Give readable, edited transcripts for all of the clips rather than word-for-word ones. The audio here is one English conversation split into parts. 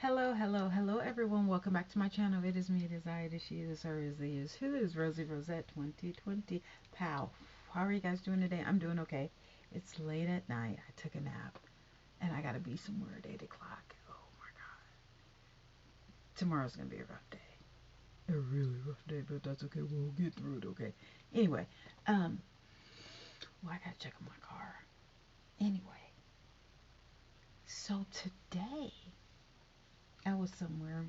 Hello, hello, hello, everyone. Welcome back to my channel. It is me, it is I, it is she, it is her, it is the is who is Rosie Rosette 2020. Pow. How are you guys doing today? I'm doing okay. It's late at night. I took a nap and I gotta be somewhere at 8 o'clock. Oh my god. Tomorrow's gonna be a rough day. A really rough day, but that's okay. We'll get through it, okay? Anyway, um, well, I gotta check on my car. Anyway, so today I was somewhere.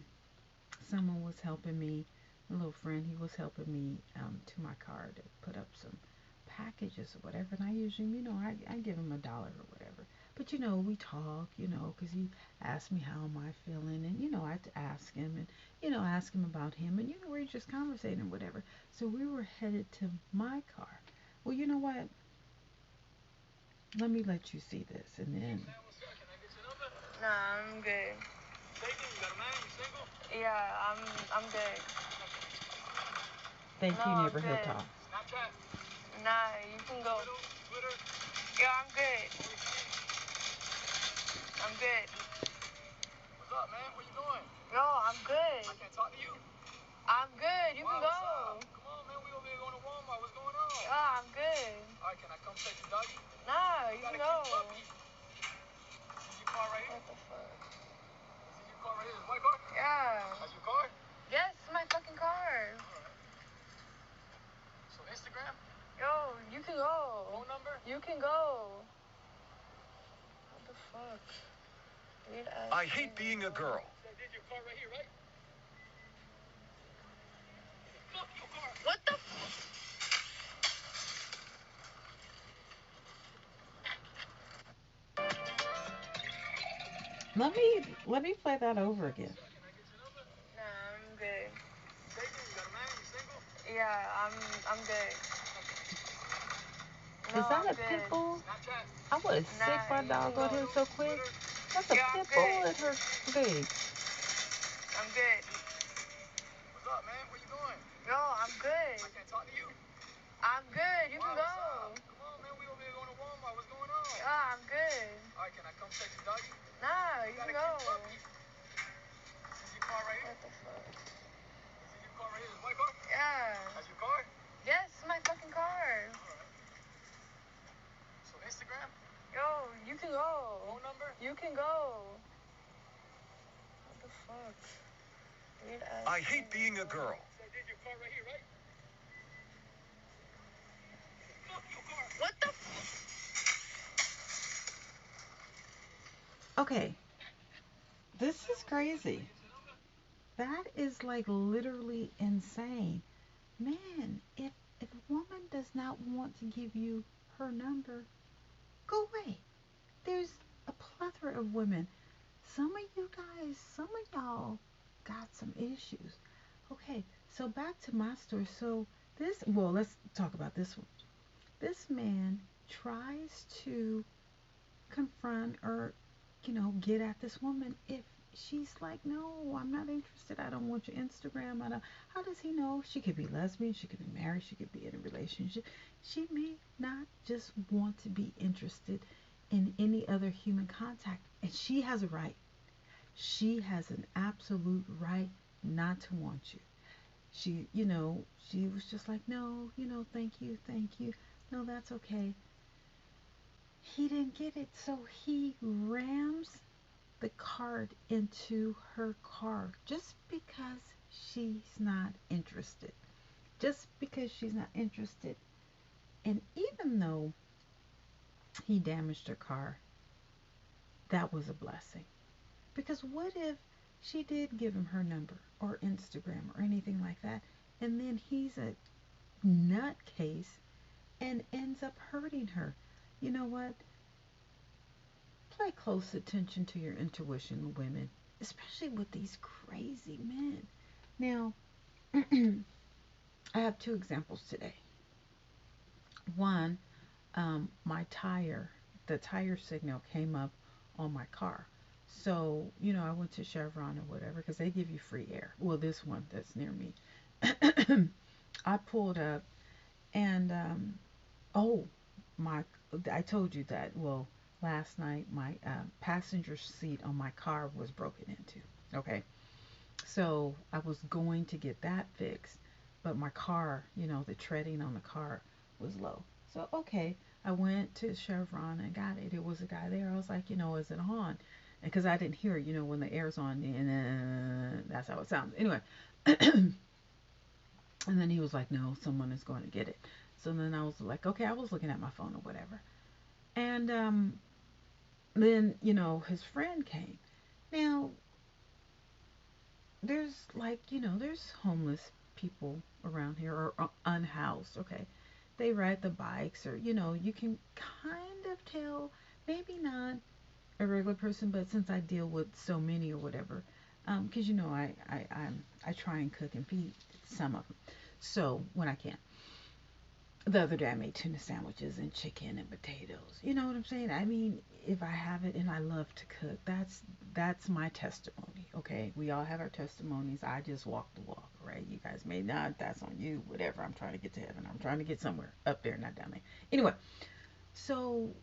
Someone was helping me, a little friend, he was helping me to my car to put up some packages or whatever. And I usually, I give him $1 or whatever. But, we talk, because he asked me how am I feeling. And, I had to ask him and, ask him about him. And, we're just conversating or whatever. So we were headed to my car. Well, you know what? Let me let you see this and then. Nah, I'm good. Yeah, I'm good. Thank No, you, I'm Neighborhood good. Talk. Nah, you can go. Yeah, I'm good. I'm good. What's up, man? Where you going? Yo, I'm good. I can't talk to you. I'm good. You can go. Come on, man. We over here going to Walmart. What's going on? Yeah, I'm good. All right, can I come take the doggy? Nah, you can go. Is your car right here? What the fuck? Is your car right here? Is my car? Yeah. That's your car? Yes, it's my fucking car. So Instagram? Yo, you can go. Phone number? You can go. What the fuck? Weird ass I hate thing. being a girl. Did your car right here, right? Fuck your car. What the Let me play that over again. Nah, I'm good. Yeah, I'm good. No, Is that I'm a pit good. bull? I would have Nah, sick my you can dog on go. him so quick. That's a Yeah, I'm pit bull good. in her leg. I'm good. What's up, man? Where you going? Yo, I'm good. I can't talk to you. I'm good. You can go. Come on, man. We over here going to Walmart. What's going on? Yeah, I'm good. All right, can I come take the doggy? Nah, you can go. Is your car right here? What the fuck? Is your car right here? Is my car? Yeah. That's your car? Yes, it's my fucking car. So Instagram? Yo, you can go. Phone number? You can go. What the fuck? Weird ass I hate thing. being a girl. So did your car right here, right? Fuck your car. What the Okay, this is crazy. That is like literally insane. Man, if a woman does not want to give you her number, go away. There's a plethora of women. Some of you guys, some of y'all got some issues. Okay, so back to my story. So let's talk about this one. This man tries to confront or, get at this woman if she's like, no, I'm not interested. I don't want your Instagram. I don't. How does he know? She could be lesbian. She could be married. She could be in a relationship. She may not just want to be interested in any other human contact. And she has a right. She has an absolute right not to want you. She was just like, no, thank you, thank you. No, that's okay. He didn't get it, so he rams the cart into her car just because she's not interested. Just because she's not interested. And even though he damaged her car, that was a blessing. Because what if she did give him her number or Instagram or anything like that, and then he's a nutcase and ends up hurting her? You know what? Pay close attention to your intuition, women, especially with these crazy men. Now, I have two examples today. One, the tire signal came up on my car. So, I went to Chevron or whatever because they give you free air. Well, this one that's near me. I pulled up and, oh, my, I told you that. Well, last night my passenger seat on my car was broken into. Okay. So I was going to get that fixed, but my car, the treading on the car was low. So, okay, I went to Chevron and got it. There was a guy there. I was like, is it on? Because I didn't hear, when the air's on, and that's how it sounds. Anyway, and then he was like, no, someone is going to get it. So then I was like, okay, I was looking at my phone or whatever. And then, his friend came. Now, there's like, there's homeless people around here or unhoused, okay? They ride the bikes or, you can kind of tell, maybe not a regular person, but since I deal with so many or whatever, because, I try and cook and feed some of them. So when I can. The other day I made tuna sandwiches and chicken and potatoes. You know what I'm saying? I mean, if I have it and I love to cook, that's my testimony. Okay, we all have our testimonies. I just walk the walk, right? You guys may not. That's on you. Whatever. I'm trying to get to heaven. I'm trying to get somewhere up there, not down there. Anyway, so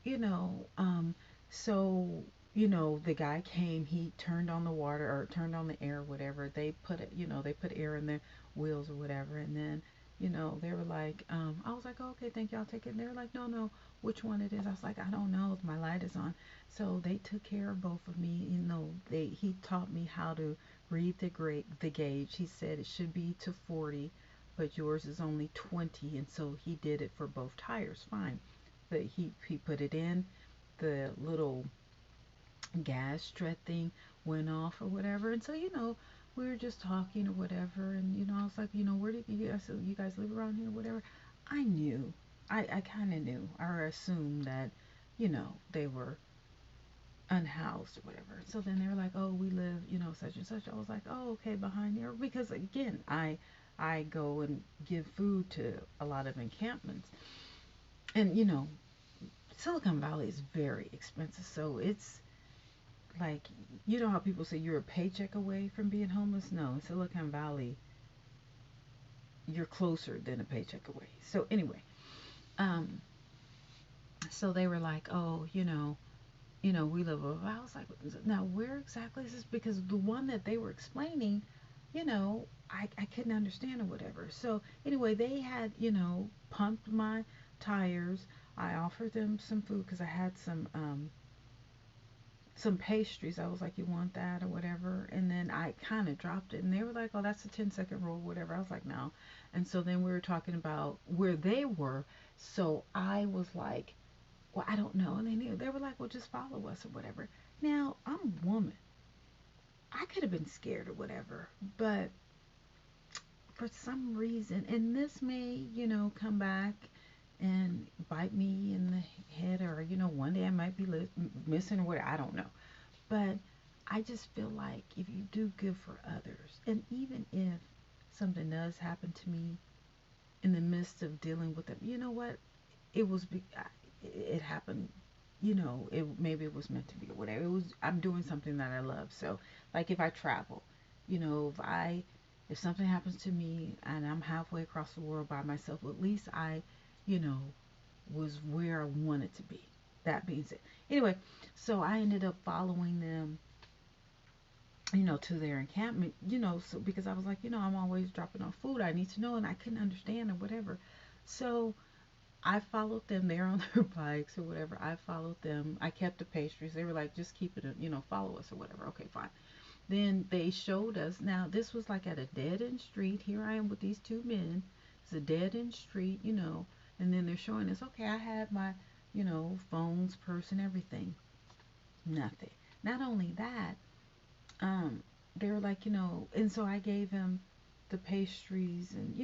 you know, um, so the guy came. He turned on the water or turned on the air, whatever. They put it, they put air in their wheels or whatever, and then they were like, I was like, oh, okay, thank you, I'll take it. And they were like, no, no, which one it is? I was like, I don't know, my light is on. So they took care of both of me. He taught me how to read the gauge. He said it should be to 40, but yours is only 20, and so he did it for both tires. Fine, but he put it in. The little gas strut thing went off or whatever, and so we were just talking or whatever, and I was like, where did you guys, you guys live around here, whatever. I knew, I kind of knew or assumed that they were unhoused or whatever. So then they were like, oh, we live such and such. I was like, oh, okay, behind there, because again, I go and give food to a lot of encampments, and Silicon Valley is very expensive, so it's like, how people say you're a paycheck away from being homeless? No, in Silicon Valley, you're closer than a paycheck away. So anyway, um, so they were like, oh, we live over. I was like, now where exactly is this? Because the one that they were explaining, I couldn't understand or whatever. So anyway, they had, pumped my tires. I offered them some food because I had some pastries. I was like, you want that or whatever? And then I kind of dropped it. And they were like, oh, that's a 10-second rule, whatever. I was like, no. And so then we were talking about where they were. So I was like, well, I don't know. And they were like, well, just follow us or whatever. Now, I'm a woman. I could have been scared or whatever. But for some reason, and this may, come back and bite me in the head, or one day I might be missing or whatever, I don't know. But I just feel like if you do good for others, and even if something does happen to me in the midst of dealing with it, you know what, it was it happened, maybe it was meant to be or whatever. It was, I'm doing something that I love. So like if I travel, if something happens to me and I'm halfway across the world by myself, at least I, you know, was where I wanted to be. That means it. Anyway, so I ended up following them, to their encampment, so because I was like, I'm always dropping off food. I need to know, and I couldn't understand or whatever. So I followed them there on their bikes or whatever. I followed them. I kept the pastries. They were like, just keep it, follow us or whatever. Okay, fine. Then they showed us. Now, this was like at a dead end street. Here I am with these two men. It's a dead end street, and then they're showing us, okay, I have my, phones, purse, and everything. Nothing. Not only that, they were like, and so I gave him the pastries and,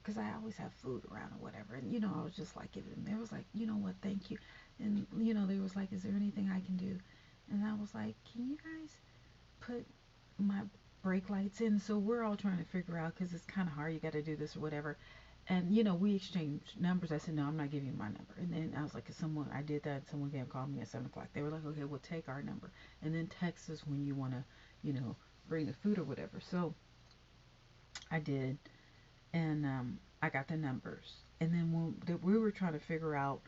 because I always have food around or whatever. And, I was just like giving them. They was like, you know what, thank you. And, they was like, is there anything I can do? And I was like, can you guys put my brake lights in? So we're all trying to figure out, because it's kind of hard. You got to do this or whatever. And, we exchanged numbers. I said, no, I'm not giving you my number. And then I was like, I did that. Someone came and called me at 7 o'clock. They were like, okay, we'll take our number. And then text us when you want to, bring the food or whatever. So I did. And I got the numbers. And then when we were trying to figure out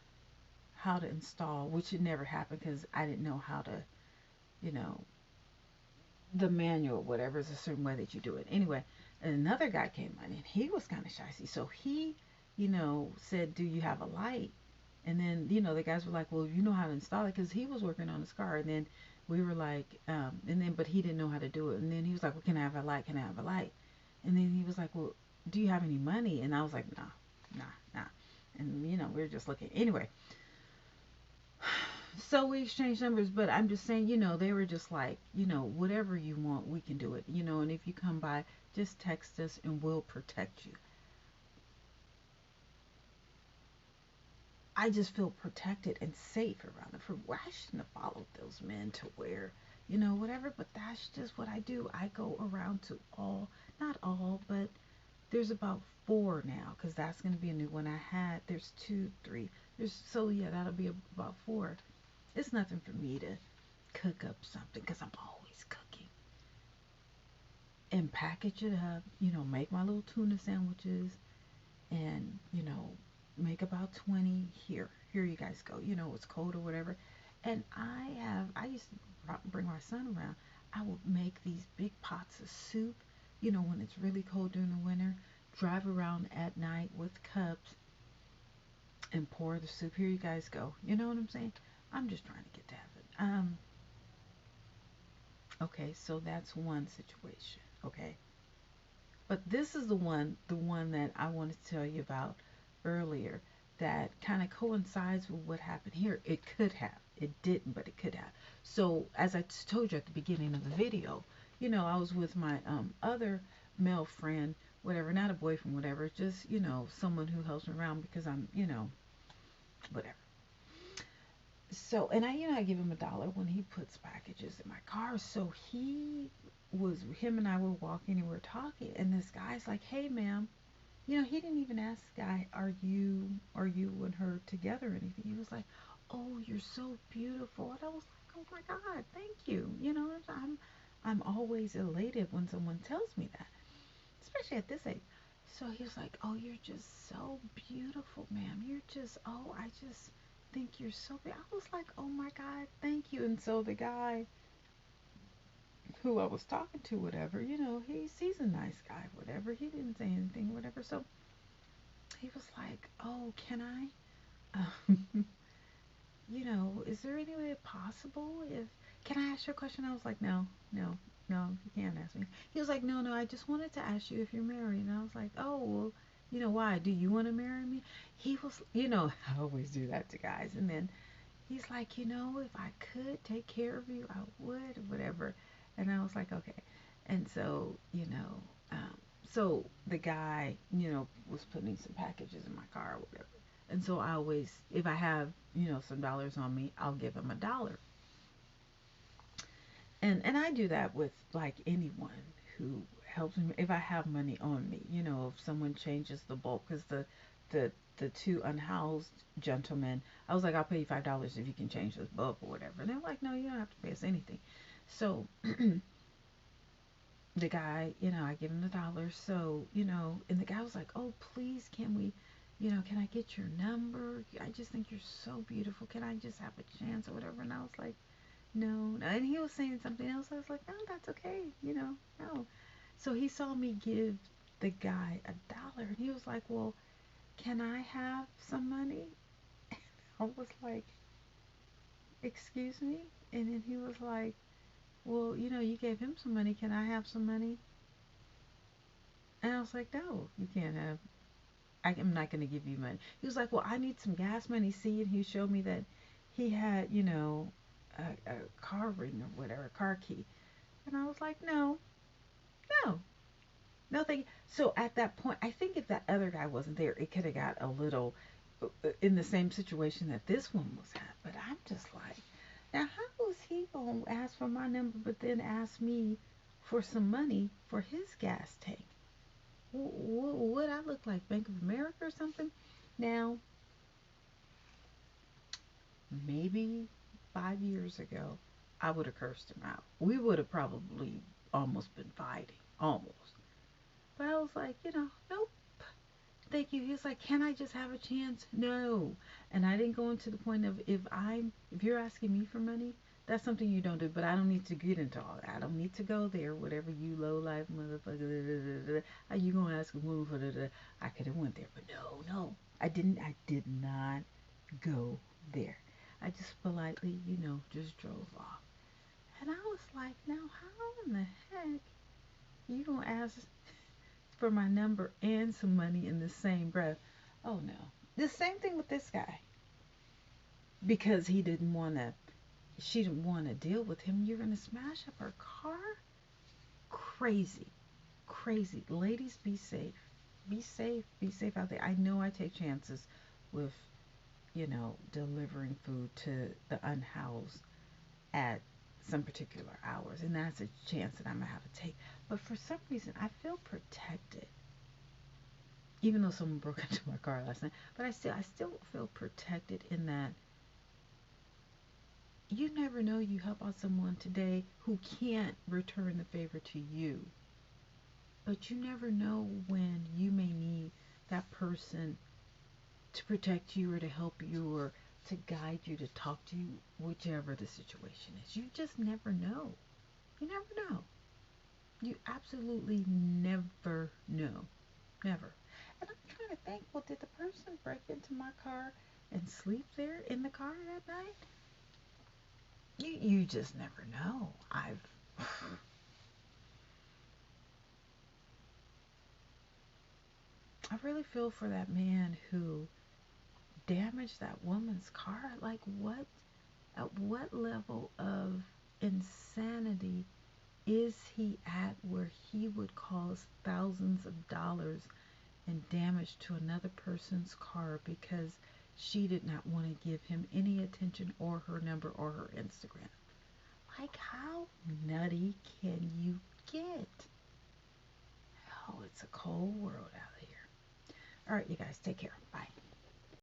how to install, which it never happened because I didn't know how to, you know, the manual, whatever is a certain way that you do it. Anyway, another guy came on and he was kind of shy. So he, said, "Do you have a light?" And then, the guys were like, "Well, you know how to install it," because he was working on his car. And then we were like, but he didn't know how to do it. And then he was like, "Well, can I have a light? Can I have a light?" And then he was like, "Well, do you have any money?" And I was like, "Nah, nah, nah." And, we were just looking. Anyway, so we exchanged numbers, but I'm just saying, they were just like, whatever you want, we can do it, and if you come by, just text us and we'll protect you. I just feel protected and safe around them. I shouldn't have followed those men to where, whatever, but that's just what I do. I go around to not all, but there's about 4 now, because that's going to be a new one. There's 2, 3. So yeah, that'll be about 4. It's nothing for me to cook up something because I'm always cooking and package it up, make my little tuna sandwiches and, make about 20 here you guys go, it's cold or whatever. And I used to bring my son around. I would make these big pots of soup, when it's really cold during the winter, drive around at night with cups and pour the soup. Here you guys go. You know what I'm saying? I'm just trying to get to heaven. Okay, so that's one situation. Okay. But this is the one that I wanted to tell you about earlier that kind of coincides with what happened here. It could have. It didn't, but it could have. So, as I told you at the beginning of the video, I was with my other male friend, whatever, not a boyfriend, whatever, just, someone who helps me around because I'm, whatever. So, and I give him $1 when he puts packages in my car. So him and I were walking and we were talking, and this guy's like, "Hey, ma'am," he didn't even ask the guy, "Are you and her together or anything?" He was like, "Oh, you're so beautiful," and I was like, "Oh my God, thank you." I'm always elated when someone tells me that, especially at this age. So he was like, "Oh, you're just so beautiful, ma'am. I just think you're so beautiful." I was like, "Oh my God, thank you." And so the guy who I was talking to, whatever, he's a nice guy, whatever. He didn't say anything, whatever. So he was like, "Oh, can I, is there any way possible can I ask you a question?" I was like, "No, no, no, you can't ask me." He was like, "No, no, I just wanted to ask you if you're married." And I was like, "Oh, well, why? Do you want to marry me?" He was, I always do that to guys. And then he's like, "If I could take care of you, I would," whatever. And I was like, "Okay." And so, so the guy, was putting some packages in my car or whatever. And so I always, if I have, some dollars on me, I'll give him $1. And I do that with like anyone who helps me. If I have money on me, if someone changes the bulb, because the two unhoused gentlemen, I was like, "I'll pay you $5 if you can change this bulb or whatever." And they're like, "No, you don't have to pay us anything." So the guy, I give him $1. So, and the guy was like, "Oh, please, can I get your number? I just think you're so beautiful. Can I just have a chance or whatever?" And I was like, "No." And he was saying something else. I was like, "No, that's okay. No." So he saw me give the guy $1 and he was like, "Well, can I have some money?" I was like, "Excuse me?" And then he was like, "Well, you gave him some money. Can I have some money?" And I was like, "No, you can't have. I'm not going to give you money." He was like, "Well, I need some gas money." See, and he showed me that he had, a car ring or whatever, a car key. And I was like, "No, no, no, thank you." So at that point, I think if that other guy wasn't there, it could have got a little in the same situation that this one was at. But I'm just like, now how was he going to ask for my number but then ask me for some money for his gas tank? Would I look like Bank of America or something? Now, maybe 5 years ago, I would have cursed him out. We would have probably almost been fighting, almost. But I was like, nope, Thank you. He was like, can I just have a chance? No. And I didn't go into the point of if you're asking me for money, that's something you don't do. But I don't need to get into all that. I don't need to go there. Whatever you low life motherfucker. How you gonna ask a woman for the? I could have went there, but no. I didn't. I did not go there. I just politely, just drove off. And I was like, now how in the heck you gonna ask for my number and some money in the same breath? Oh no. The same thing with this guy. Because she didn't want to deal with him. You're gonna smash up her car? Crazy. Crazy. Ladies, be safe. Be safe. Be safe out there. I know I take chances with, delivering food to the unhoused at some particular hours. And that's a chance that I'm going to have to take. But for some reason, I feel protected. Even though someone broke into my car last night. But I still feel protected in that you never know, you help out someone today who can't return the favor to you. But you never know when you may need that person to protect you or to help you or to guide you, to talk to you, whichever the situation is. You just never know. You never know. You absolutely never know. Never. And I'm trying to think, well, did the person break into my car and sleep there in the car that night? You just never know. I really feel for that man who damaged that woman's car. Like, at what level of insanity is he at where he would cause thousands of dollars in damage to another person's car because she did not want to give him any attention or her number or her Instagram? Like, how nutty can you get? Oh, it's a cold world out here. All right, you guys, take care. Bye.